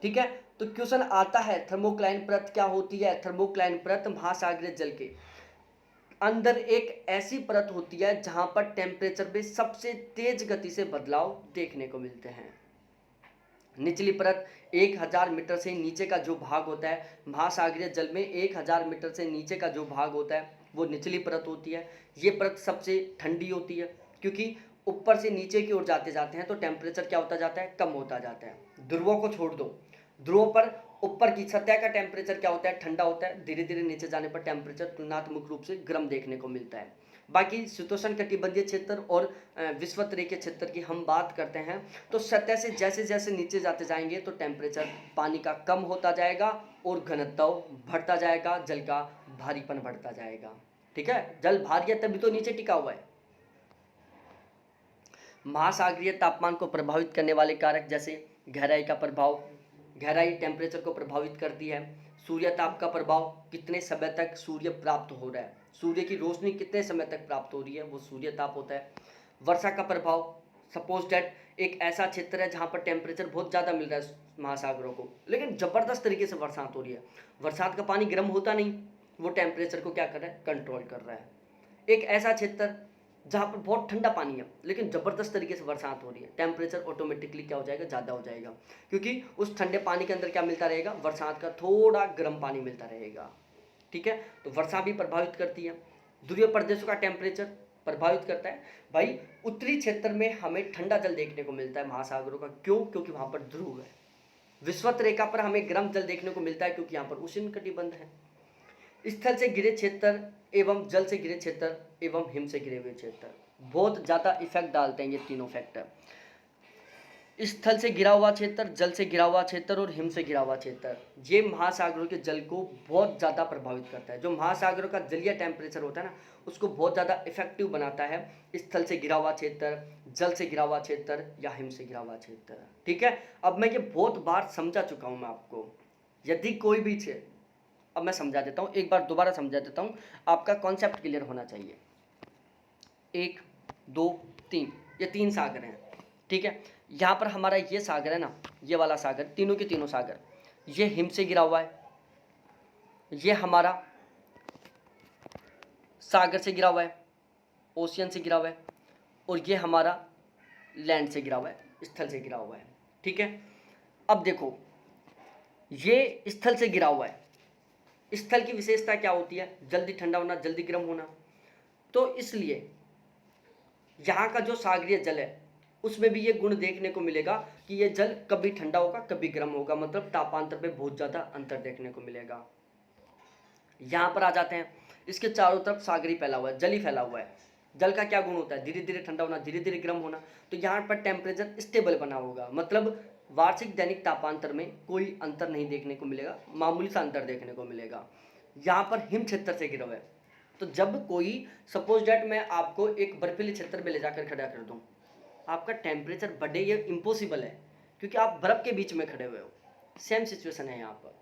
ठीक है, तो क्वेश्चन आता है थर्मोक्लाइन परत क्या होती है? थर्मोक्लाइन परत महासागरीय जल के अंदर एक ऐसी परत होती है जहां पर टेम्परेचर में सबसे तेज गति से बदलाव देखने को मिलते हैं। निचली परत 1000 मीटर से नीचे का जो भाग होता है, महासागरीय जल में 1000 मीटर से नीचे का जो भाग होता है वो निचली परत होती है। ये परत सबसे ठंडी होती है क्योंकि ऊपर से नीचे की ओर जाते जाते हैं तो टेम्परेचर क्या होता जाता है? कम होता जाता है। ध्रुवों को छोड़ दो, ध्रुवों पर ऊपर की सतह का टेम्परेचर क्या होता है? ठंडा होता है। धीरे धीरे नीचे जाने पर टेम्परेचर तुलनात्मक रूप से गर्म देखने को मिलता है। बाकी शीतोष्ण कटिबंधीय क्षेत्र और विषुवतरीय क्षेत्र की हम बात करते हैं तो सतह से जैसे जैसे नीचे जाते जाएंगे तो टेम्परेचर पानी का कम होता जाएगा और घनत्व बढ़ता जाएगा, जल का भारीपन बढ़ता जाएगा। ठीक है, जल भारी है तभी तो नीचे टिका हुआ है। महासागरीय तापमान को प्रभावित करने वाले कारक जैसे गहराई का प्रभाव, गहराई टेम्परेचर को प्रभावित करती है। सूर्य ताप का प्रभाव, कितने समय तक सूर्य प्राप्त हो रहा है, सूर्य की रोशनी कितने समय तक प्राप्त हो रही है, वो सूर्य ताप होता है। वर्षा का प्रभाव, सपोज डैट एक ऐसा क्षेत्र है जहाँ पर टेम्परेचर बहुत ज़्यादा मिल रहा है महासागरों को, लेकिन ज़बरदस्त तरीके से बरसात हो रही है। बरसात का पानी गर्म होता नहीं, वो टेम्परेचर को क्या कर रहा है? कंट्रोल कर रहा है। एक ऐसा क्षेत्र जहाँ पर बहुत ठंडा पानी है लेकिन ज़बरदस्त तरीके से बरसात हो रही है, टेम्परेचर ऑटोमेटिकली क्या हो जाएगा? ज़्यादा हो जाएगा, क्योंकि उस ठंडे पानी के अंदर क्या मिलता रहेगा? बरसात का थोड़ा गर्म पानी मिलता रहेगा। ठीक है, तो वर्षा भी प्रभावित करती है। ध्रुवीय प्रदेशों का टेम्परेचर प्रभावित करता है। भाई उत्तरी क्षेत्र में हमें ठंडा जल देखने को मिलता है महासागरों का, क्यों? क्योंकि वहाँ पर ध्रुव है। विषुवत रेखा पर हमें गर्म जल देखने को मिलता है क्योंकि यहाँ पर उष्ण कटिबंध है। स्थल से घिरे क्षेत्र एवं जल से घिरे क्षेत्र एवं हिम से घिरे हुए क्षेत्र बहुत ज़्यादा इफेक्ट डालते हैं ये तीनों फैक्टर। स्थल से घिरा हुआ क्षेत्र, जल से घिरा हुआ क्षेत्र और हिम से घिरा हुआ क्षेत्र, ये महासागरों के जल को बहुत ज़्यादा प्रभावित करता है। जो महासागरों का जलीय टेम्परेचर होता है ना, उसको बहुत ज़्यादा इफेक्टिव बनाता है स्थल से घिरा हुआ क्षेत्र, जल से घिरा हुआ क्षेत्र या हिम से घिरा हुआ क्षेत्र। ठीक है, अब मैं ये बहुत बार समझा चुका हूँ मैं आपको। यदि कोई भी अब मैं समझा देता हूँ, एक बार दोबारा समझा देता हूँ, आपका कॉन्सेप्ट क्लियर होना चाहिए। 1 2 3, ये 3 सागर हैं। ठीक है, यहाँ पर हमारा ये सागर है ना, ये वाला सागर, तीनों के तीनों सागर, ये हिम से घिरा हुआ है, ये हमारा सागर से घिरा हुआ है, ओशियन से घिरा हुआ है, और ये हमारा लैंड से घिरा हुआ है, स्थल से घिरा हुआ है। ठीक है, अब देखो ये स्थल से घिरा हुआ है। स्थल की विशेषता क्या होती है? जल्दी ठंडा होना, जल्दी गर्म होना। तो इसलिए यहाँ का जो सागरीय जल है उसमें भी ये गुण देखने को मिलेगा कि ये जल कभी ठंडा होगा, कभी गर्म होगा, मतलब तापांतर में बहुत ज़्यादा अंतर देखने को मिलेगा। यहाँ पर आ जाते हैं, इसके चारों तरफ सागरी फैला हुआ है, जल ही फैला हुआ है। जल का क्या गुण होता है? धीरे धीरे ठंडा होना, धीरे धीरे गर्म होना। तो यहाँ पर टेम्परेचर स्टेबल बना होगा, मतलब वार्षिक दैनिक तापांतर में कोई अंतर नहीं देखने को मिलेगा, मामूली सा अंतर देखने को मिलेगा। यहाँ पर हिम क्षेत्र से घिरा हुआ है, तो जब कोई सपोज डैट मैं आपको एक बर्फीले क्षेत्र में ले जाकर खड़ा कर दूँ, आपका टेम्परेचर बढ़े ये इम्पॉसिबल है, क्योंकि आप बर्फ़ के बीच में खड़े हुए हो। सेम सिचुएशन है यहाँ पर।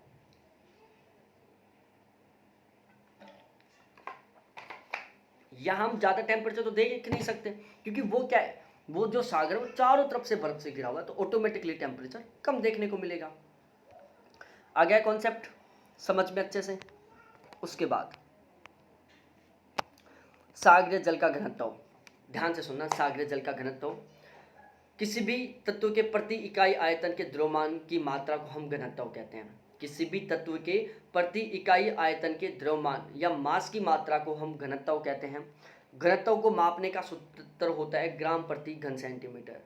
यहाँ हम ज़्यादा टेम्परेचर तो देख नहीं सकते, क्योंकि वो क्या है, वो जो सागर वो चारों तरफ से बर्फ से घिरा हुआ है, तो ऑटोमेटिकली टेम्परेचर कम देखने को मिलेगा। आ गया कॉन्सेप्ट समझ में अच्छे से? उसके बाद सागरीय जल का घनत्व, ध्यान से सुनना। सागरीय जल का घनत्व किसी भी तत्व के प्रति इकाई आयतन के द्रव्यमान की मात्रा को हम घनत्व कहते हैं। किसी भी तत्व के प्रति इकाई आयतन के द्रव्यमान या मास की मात्रा को हम घनत्व कहते हैं। घनत्व को मापने का सूत्र होता है ग्राम प्रति घन सेंटीमीटर।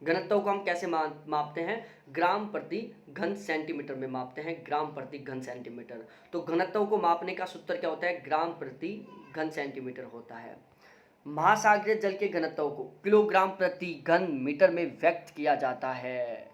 घनत्व को हम कैसे मापते हैं? ग्राम प्रति घन सेंटीमीटर में मापते हैं, ग्राम प्रति घन सेंटीमीटर। तो घनत्व को मापने का सूत्र क्या होता है? ग्राम प्रति घन सेंटीमीटर होता है। महासागरीय जल के घनत्व को किलोग्राम प्रति घन मीटर में व्यक्त किया जाता है।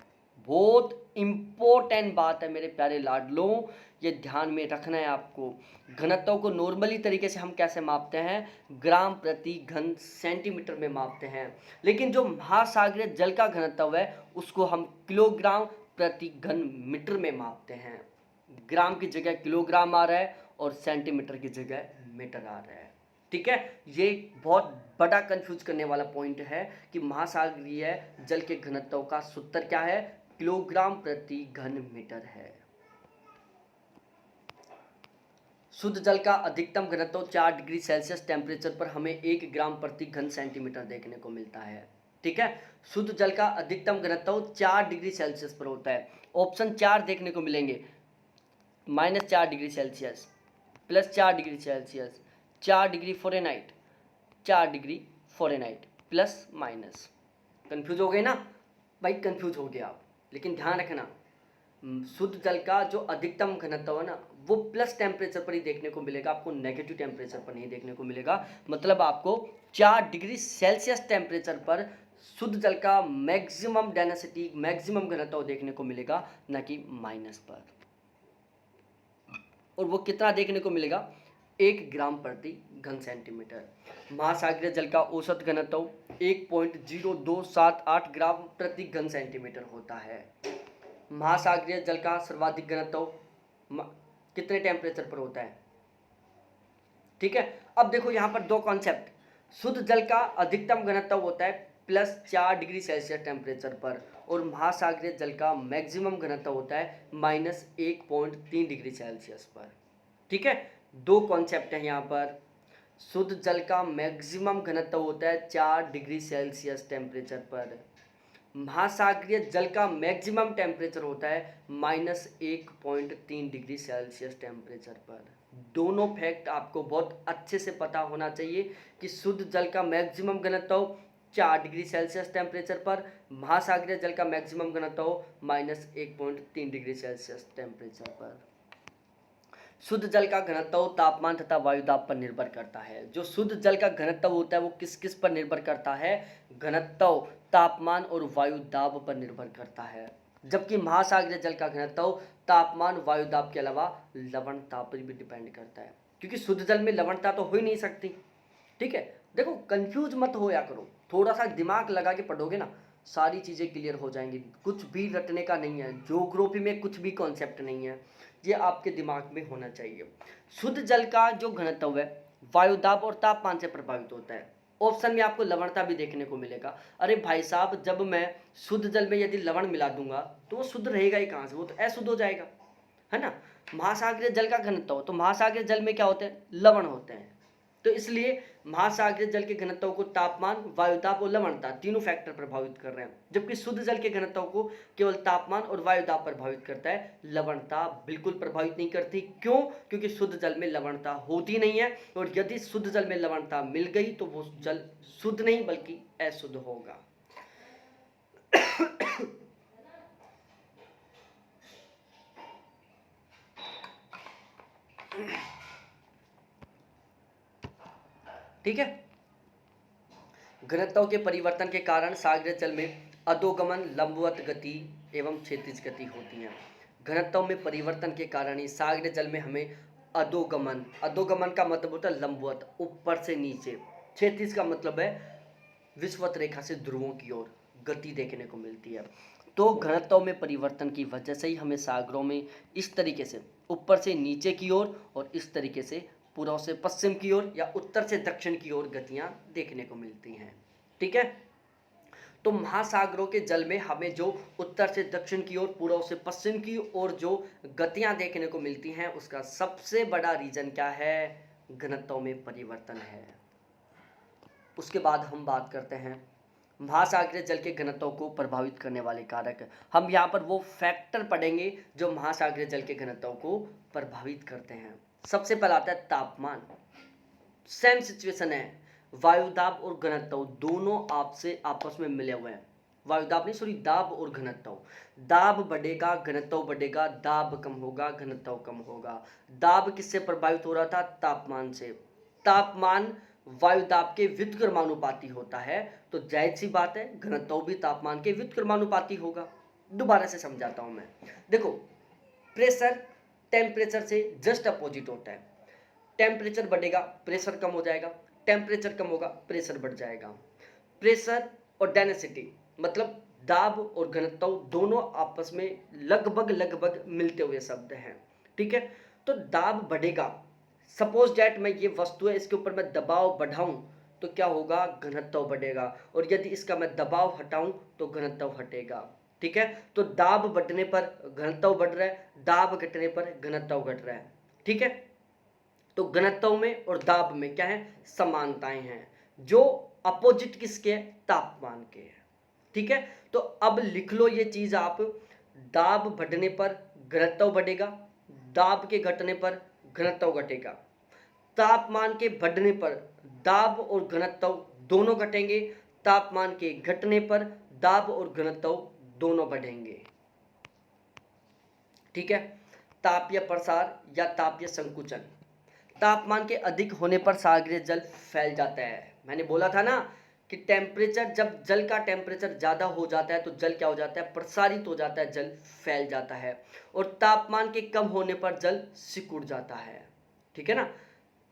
बहुत इंपॉर्टेंट बात है मेरे प्यारे लाडलों, ये ध्यान में रखना है आपको। घनत्व को नॉर्मली तरीके से हम कैसे मापते हैं? ग्राम प्रति घन सेंटीमीटर में मापते हैं, लेकिन जो महासागरीय जल का घनत्व है उसको हम किलोग्राम प्रति घन मीटर में मापते हैं। ग्राम की जगह किलोग्राम आ रहा है और सेंटीमीटर की जगह मीटर आ रहा है। ठीक है, ये बहुत बड़ा कंफ्यूज करने वाला पॉइंट है कि महासागरीय जल के घनत्व का सूत्र क्या है? किलोग्राम प्रति घन मीटर है। शुद्ध जल का अधिकतम घनत्व 4 डिग्री सेल्सियस टेम्परेचर पर हमें 1 ग्राम प्रति घन सेंटीमीटर देखने को मिलता है। ठीक है, शुद्ध जल का अधिकतम घनत्व 4 डिग्री सेल्सियस पर होता है। ऑप्शन 4 देखने को मिलेंगे, -4 degree Celsius, +4 degree Celsius, 4 degree Fahrenheit, 4 degree Fahrenheit, plus minus. Confuse हो गए ना भाई? कन्फ्यूज हो गए आप, लेकिन ध्यान रखना शुद्ध जल का जो अधिकतम घनत्व है ना वो प्लस टेम्परेचर पर ही देखने को मिलेगा, आपको नेगेटिव टेम्परेचर पर नहीं देखने को मिलेगा। मतलब आपको 4 डिग्री सेल्सियस टेम्परेचर पर शुद्ध जल का मैक्सिमम डेंसिटी, मैक्सिमम घनत्व देखने को मिलेगा, न कि माइनस पर। और वो कितना देखने को मिलेगा? 1 ग्राम प्रति घन सेंटीमीटर। महासागरीय जल का औसत घनत्व 1.0278 ग्राम प्रति घन सेंटीमीटर होता है। महासागरीय जल का सर्वाधिक घनत्व कितने टेम्परेचर पर होता है? ठीक है, अब देखो यहाँ पर दो कॉन्सेप्ट। शुद्ध जल का अधिकतम घनत्व होता है +4 डिग्री सेल्सियस टेम्परेचर पर, और महासागरीय जल का मैक्सिमम घनत्व होता है -1.3 डिग्री सेल्सियस पर। ठीक है, दो कॉन्सेप्ट हैं यहाँ पर। शुद्ध जल का मैक्सिमम घनत्व होता है 4 डिग्री सेल्सियस टेम्परेचर पर, महासागरीय जल का मैक्सिमम टेम्परेचर होता है -1.3 डिग्री सेल्सियस टेम्परेचर पर। दोनों फैक्ट आपको बहुत अच्छे से पता होना चाहिए कि शुद्ध जल का मैक्सिमम घनत्व 4 डिग्री सेल्सियस टेम्परेचर पर, महासागरीय जल का मैक्सिमम घनत्व -1.3 डिग्री सेल्सियस टेम्परेचर पर। शुद्ध जल का घनत्व तापमान तथा वायुदाब पर निर्भर करता है। जो शुद्ध जल का घनत्व होता है वो किस किस पर निर्भर करता है? घनत्व, तापमान और वायु दाब पर निर्भर करता है, जबकि महासागरीय जल का घनत्व तापमान, वायु दाब के अलावा लवणता पर भी डिपेंड करता है, क्योंकि शुद्ध जल में लवणता तो हो ही नहीं सकती। ठीक है, देखो कंफ्यूज मत होया करो, थोड़ा सा दिमाग लगा के पढ़ोगे ना सारी चीज़ें क्लियर हो जाएंगी। कुछ भी रटने का नहीं है, ज्योग्राफी में कुछ भी कॉन्सेप्ट नहीं है, ये आपके दिमाग में होना चाहिए। शुद्ध जल का जो घनत्व है वायु दाब और तापमान से प्रभावित होता है। ऑप्शन में आपको लवणता भी देखने को मिलेगा। अरे भाई साहब, जब मैं शुद्ध जल में यदि लवण मिला दूंगा तो वो शुद्ध रहेगा ही कहाँ से, वो तो अशुद्ध हो जाएगा, है ना। महासागरीय जल का घनत्व, तो महासागरीय जल में क्या होते हैं, लवण होते हैं। तो इसलिए महासागरीय जल के घनत्व को तापमान, वायुदाब और लवणता तीनों फैक्टर प्रभावित कर रहे हैं, जबकि शुद्ध जल के घनत्व को केवल तापमान और वायुदाब प्रभावित करता है, लवणता बिल्कुल प्रभावित नहीं करती। क्यों? क्योंकि शुद्ध जल में लवणता होती नहीं है, और यदि शुद्ध जल में लवणता मिल गई तो वो जल शुद्ध नहीं बल्कि अशुद्ध होगा। ठीक है, घनत्व के परिवर्तन के कारण सागरीय जल में अधोगमन, लंबवत गति एवं क्षैतिज गति होती है। घनत्व में परिवर्तन के कारण ही सागरीय जल में हमें अधोगमन, अधोगमन का मतलब होता है लंबवत, ऊपर से नीचे, क्षैतिज का मतलब है विषुवत रेखा से ध्रुवों की ओर गति देखने को मिलती है। तो घनत्व में परिवर्तन की वजह से ही हमें सागरों में इस तरीके से ऊपर से नीचे की ओर और इस तरीके से पूर्व से पश्चिम की ओर या उत्तर से दक्षिण की ओर गतियां देखने को मिलती हैं। ठीक है, तो महासागरों के जल में हमें जो उत्तर से दक्षिण की ओर, पूर्व से पश्चिम की ओर जो गतियां देखने को मिलती हैं, उसका सबसे बड़ा रीजन क्या है, घनत्व में परिवर्तन है। उसके बाद हम बात करते हैं महासागरीय जल के घनत्व को प्रभावित करने वाले कारक। हम यहाँ पर वो फैक्टर पढ़ेंगे जो महासागरीय जल के घनत्व को प्रभावित करते हैं। सबसे पहला आता है तापमान। सेम सिचुएशन है, वायुदाब और घनत्व दोनों आपसे आपस में मिले हुए हैं। वायुदाब नहीं, सॉरी, दाब और घनत्व। दाब बढ़ेगा, घनत्व बढ़ेगा, दाब कम होगा, घनत्व कम होगा। दाब किससे प्रभावित हो रहा था, तापमान से। तापमान वायुदाब के व्युत्क्रमानुपाती होता है, तो जायज सी बात है घनत्व भी तापमान के व्युत्क्रमानुपाती होगा। दोबारा से समझाता हूं मैं, देखो प्रेशर टेम्परेचर से जस्ट अपोजिट होता है। टेम्परेचर बढ़ेगा प्रेशर कम हो जाएगा, टेम्परेचर कम होगा प्रेशर बढ़ जाएगा। प्रेशर और डेंसिटी मतलब दाब और घनत्व दोनों आपस में लगभग लगभग मिलते हुए शब्द हैं। ठीक है, तो दाब बढ़ेगा, सपोज डैट मैं ये वस्तु है इसके ऊपर मैं दबाव बढ़ाऊं तो क्या होगा, घनत्व बढ़ेगा, और यदि इसका मैं दबाव हटाऊं तो घनत्व हटेगा। ठीक है, तो दाब बढ़ने पर घनत्व बढ़ रहा है, दाब घटने पर घनत्व घट रहा है। ठीक है, तो घनत्व में और दाब में क्या है, समानताएं हैं, जो अपोजिट किसके है, तापमान के है। ठीक है, तो अब लिख लो ये चीज आप, दाब बढ़ने पर घनत्व बढ़ेगा, दाब के घटने पर घनत्व घटेगा। तापमान के बढ़ने पर दाब और घनत्व दोनों घटेंगे, तापमान के घटने पर दाब और घनत्व दोनों बढ़ेंगे। ठीक है, तापीय प्रसार या तापीय संकुचन। तापमान के अधिक होने पर सागरीय जल फैल जाता है। मैंने बोला था ना कि टेम्परेचर, जब जल का टेम्परेचर ज़्यादा हो जाता है तो जल क्या हो जाता है, प्रसारित हो जाता है, जल फैल जाता है। और तापमान के कम होने पर जल सिकुड़ जाता है। ठीक है ना,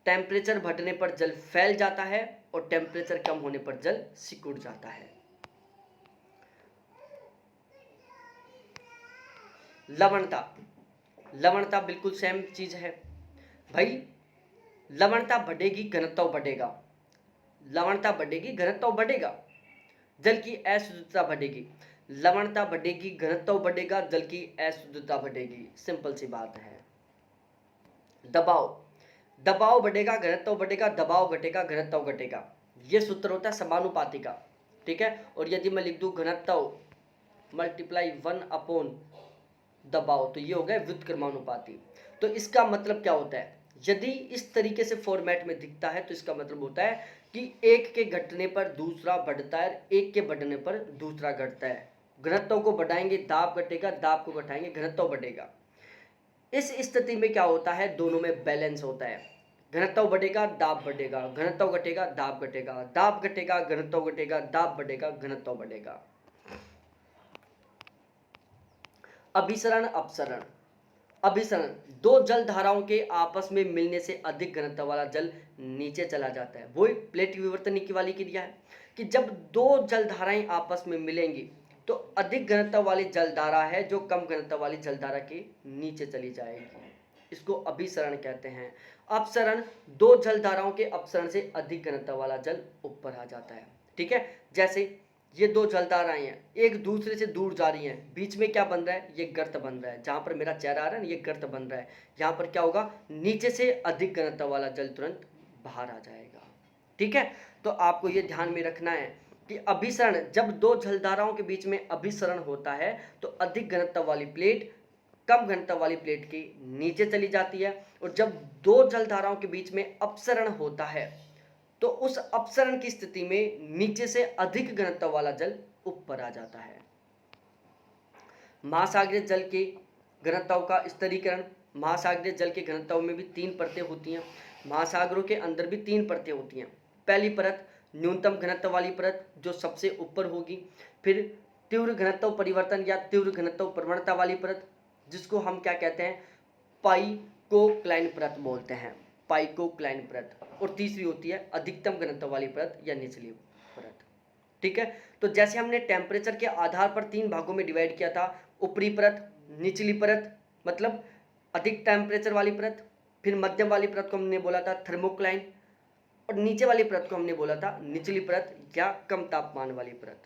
टेम्परेचर घटने पर जल फैल जाता है और टेम्परेचर कम होने पर जल सिकुड़ जाता है। लवणता, लवणता बिल्कुल सेम चीज है भाई। लवणता बढ़ेगी घनत्व बढ़ेगा, लवणता बढ़ेगी घनत्व बढ़ेगा, जल की अशुद्धता बढ़ेगी। लवणता बढ़ेगी घनत्व बढ़ेगा, जल की अशुद्धता बढ़ेगी, सिंपल सी बात है। दबाव, दबाव बढ़ेगा घनत्व बढ़ेगा, दबाव घटेगा घनत्व घटेगा, ये सूत्र होता है समानुपाती का। ठीक है, और यदि मैं लिख दूं घनत्व मल्टीप्लाई 1 दबाव, तो ये हो गया व्युत्क्रमानुपाती। तो इसका मतलब क्या होता है, यदि इस तरीके से फॉर्मेट में दिखता है तो इसका मतलब होता है कि एक के घटने पर दूसरा बढ़ता है, एक के बढ़ने पर दूसरा घटता है। घनत्व को बढ़ाएंगे दाब घटेगा, दाब को घटाएंगे घनत्व बढ़ेगा। इस स्थिति में क्या होता है, दोनों में बैलेंस होता है। घनत्व बढ़ेगा, दाब बढ़ेगा, घनत्व घटेगा, दाब घटेगा, दाब घटेगा, घनत्व घटेगा, दाब बढ़ेगा, घनत्व बढ़ेगा। अभिसरण अपसरण। अभिसरण, दो जल धाराओं के आपस में मिलने से अधिक घनत्व वाला जल नीचे चला जाता है। वही प्लेट विवर्तन की वाली क्रिया है कि जब दो जल धाराएं आपस में मिलेंगी तो अधिक घनत्व वाली जल धारा है जो कम घनत्व वाली जल धारा के नीचे चली जाएगी, इसको अभिसरण कहते हैं। अपसरण, दो जल धाराओं के अपसरण से अधिक घनत्व वाला जल ऊपर आ जाता है। ठीक है, जैसे ये दो जल धाराएं हैं, एक दूसरे से दूर जा रही हैं, बीच में क्या बन रहा है, ये गर्त बन रहा है। जहां पर मेरा चेहरा आ रहा है ना, ये गर्त बन रहा है। यहाँ पर क्या होगा, नीचे से अधिक घनत्व वाला जल तुरंत बाहर आ जाएगा। ठीक है, तो आपको ये ध्यान में रखना है कि अभिसरण, जब दो जलधाराओं के बीच में अभिसरण होता है तो अधिक घनत्व वाली प्लेट कम घनत्व वाली प्लेट के नीचे चली जाती है, और जब दो जलधाराओं के बीच में अपसरण होता है तो उस अपसरण की स्थिति में नीचे से अधिक घनत्व वाला जल ऊपर आ जाता है। महासागरीय जल के घनत्व का स्तरीकरण। महासागरीय जल के घनत्व में भी 3 परतें होती हैं। महासागरों के अंदर भी 3 परतें होती हैं। पहली परत न्यूनतम घनत्व वाली परत जो सबसे ऊपर होगी, फिर तीव्र घनत्व परिवर्तन या तीव्र घनत्व प्रवणता वाली परत जिसको हम क्या कहते हैं, पाइकोक्लाइन परत बोलते हैं, पाइकोक्लाइन परत, और तीसरी होती है अधिकतम घनत्व वाली परत या निचली परत। ठीक है, तो जैसे हमने टेम्परेचर के आधार पर 3 भागों में डिवाइड किया था, ऊपरी परत, निचली परत मतलब अधिक टेम्परेचर वाली परत, फिर मध्यम वाली परत को हमने बोला था थर्मोक्लाइन, और नीचे वाली परत को हमने बोला था निचली परत या कम तापमान वाली परत।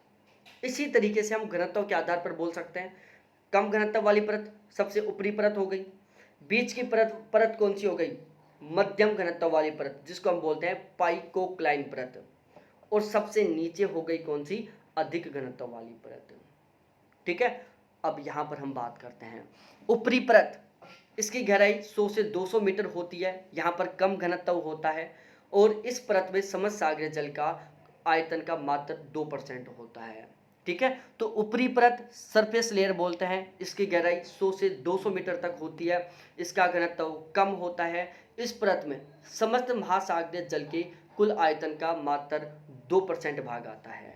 इसी तरीके से हम घनत्व के आधार पर बोल सकते हैं। कम घनत्व वाली परत सबसे ऊपरी परत हो गई, बीच की परत कौन सी हो गई, मध्यम घनत्व वाली परत जिसको हम बोलते हैं पाइकोक्लाइन परत, और सबसे नीचे हो गई कौन सी, अधिक घनत्व वाली परत। ठीक है, अब यहां पर हम बात करते हैं ऊपरी परत, इसकी गहराई 100 से 200 मीटर होती है, यहाँ पर कम घनत्व होता है, और इस परत में समस्त सागरीय जल का आयतन का मात्र 2% होता है। ठीक है, तो ऊपरी परत सरफेस लेयर बोलते हैं, इसकी गहराई 100 से 200 मीटर तक होती है, इसका घनत्व कम होता है। इस परत में समस्त महासागरीय जल के कुल आयतन का मात्र 2% भाग आता है।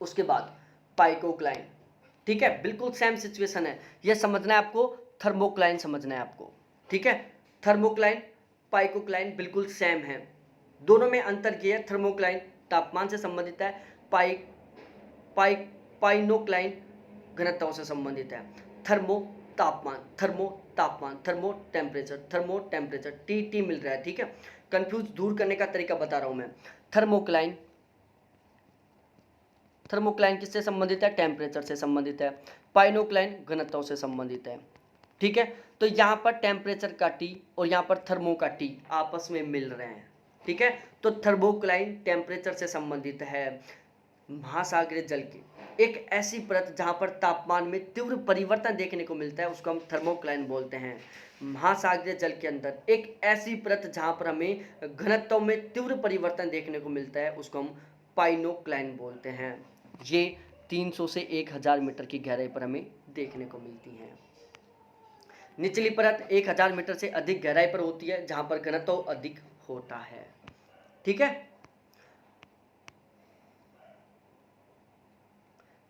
उसके बाद पाइकोक्लाइन। ठीक है, बिल्कुल सेम सिचुएशन है, यह समझना है आपको, थर्मोक्लाइन समझना है आपको। ठीक है, थर्मोक्लाइन पाइकोक्लाइन बिल्कुल सेम है, दोनों में अंतर किया है, थर्मोक्लाइन तापमान से संबंधित है, पाइनोक्लाइन घनत्व से संबंधित है। थर्मो तापमान, थर्मो टेम्परेचर, टी मिल रहा है। ठीक है, कंफ्यूज दूर करने का तरीका बता रहा हूं मैं। थर्मोक्लाइन किससे संबंधित है, टेम्परेचर से संबंधित है। पाइनोक्लाइन घनत्व से संबंधित है। ठीक है, तो यहाँ पर टेम्परेचर का टी और यहाँ पर थर्मो का टी आपस में मिल रहे हैं। ठीक है, तो थर्मोक्लाइन टेम्परेचर से संबंधित है। महासागरीय जल की एक ऐसी परत जहाँ पर तापमान में तीव्र परिवर्तन देखने को मिलता है उसको हम थर्मोक्लाइन बोलते हैं। महासागरीय जल के अंदर एक ऐसी परत जहाँ पर हमें घनत्व में तीव्र परिवर्तन देखने को मिलता है उसको हम पाइनोक्लाइन बोलते हैं। ये 300 से 1000 मीटर की गहराई पर हमें देखने को मिलती हैं। निचली परत 1000 मीटर से अधिक गहराई पर होती है जहां पर घनत्व अधिक होता है। ठीक है,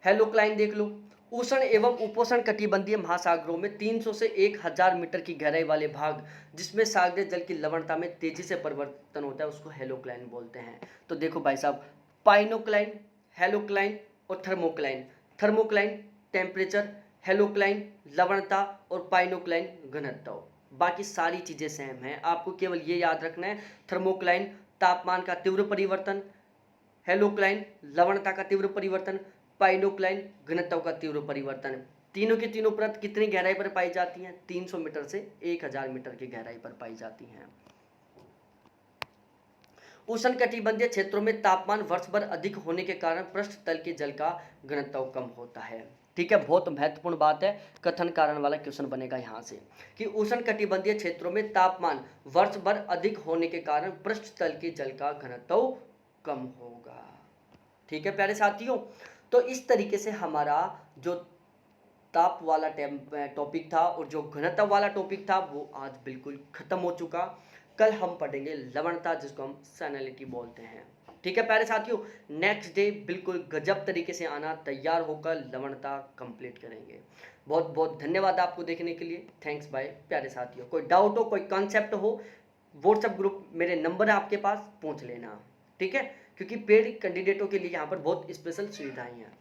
हेलोक्लाइन देख लो। उष्ण एवं उपोष्ण कटिबंधीय महासागरों में 300 से 1000 मीटर की गहराई वाले भाग जिसमें सागरीय जल की लवणता में तेजी से परिवर्तन होता है उसको हेलोक्लाइन बोलते हैं। तो देखो भाई साहब, पाइनोक्लाइन, हेलोक्लाइन और थर्मोक्लाइन। थर्मोक्लाइन टेम्परेचर, हेलोक्लाइन लवणता और पाइनोक्लाइन घनत्व। बाकी सारी चीजें सेम हैं, आपको केवल ये याद रखना है, थर्मोक्लाइन तापमान का तीव्र परिवर्तन, हेलोक्लाइन लवणता का तीव्र परिवर्तन, पाइनोक्लाइन घनत्व का तीव्र परिवर्तन। तीनों की तीनों परत कितनी गहराई पर पाई जाती हैं, 300 मीटर से 1000 मीटर की गहराई पर पाई जाती हैं। उष्णकटिबंधीय क्षेत्रों में तापमान वर्ष भर अधिक होने के कारण पृष्ठ तल के जल का घनत्व कम होता है। ठीक है, बहुत महत्वपूर्ण बात है, कथन कारण वाला क्वेश्चन बनेगा यहाँ से कि उष्णकटिबंधीय क्षेत्रों में तापमान वर्ष भर अधिक होने के कारण पृष्ठ तल के जल का घनत्व कम होगा। ठीक है प्यारे साथियों, तो इस तरीके से हमारा जो ताप वाला टॉपिक था और जो घनत्व वाला टॉपिक था वो आज बिल्कुल ख़त्म हो चुका। कल हम पढ़ेंगे लवणता, जिसको हम सैलिनिटी बोलते हैं। ठीक है प्यारे साथियों, नेक्स्ट डे बिल्कुल गजब तरीके से आना, तैयार होकर लवणता कंप्लीट करेंगे। बहुत बहुत धन्यवाद आपको देखने के लिए। थैंक्स बाय प्यारे साथियों। कोई डाउट हो, कोई कॉन्सेप्ट हो, व्हाट्सएप ग्रुप मेरे नंबर है आपके पास, पूछ लेना। ठीक है, क्योंकि पेड कैंडिडेटों के लिए यहाँ पर बहुत स्पेशल सुविधाएं हैं।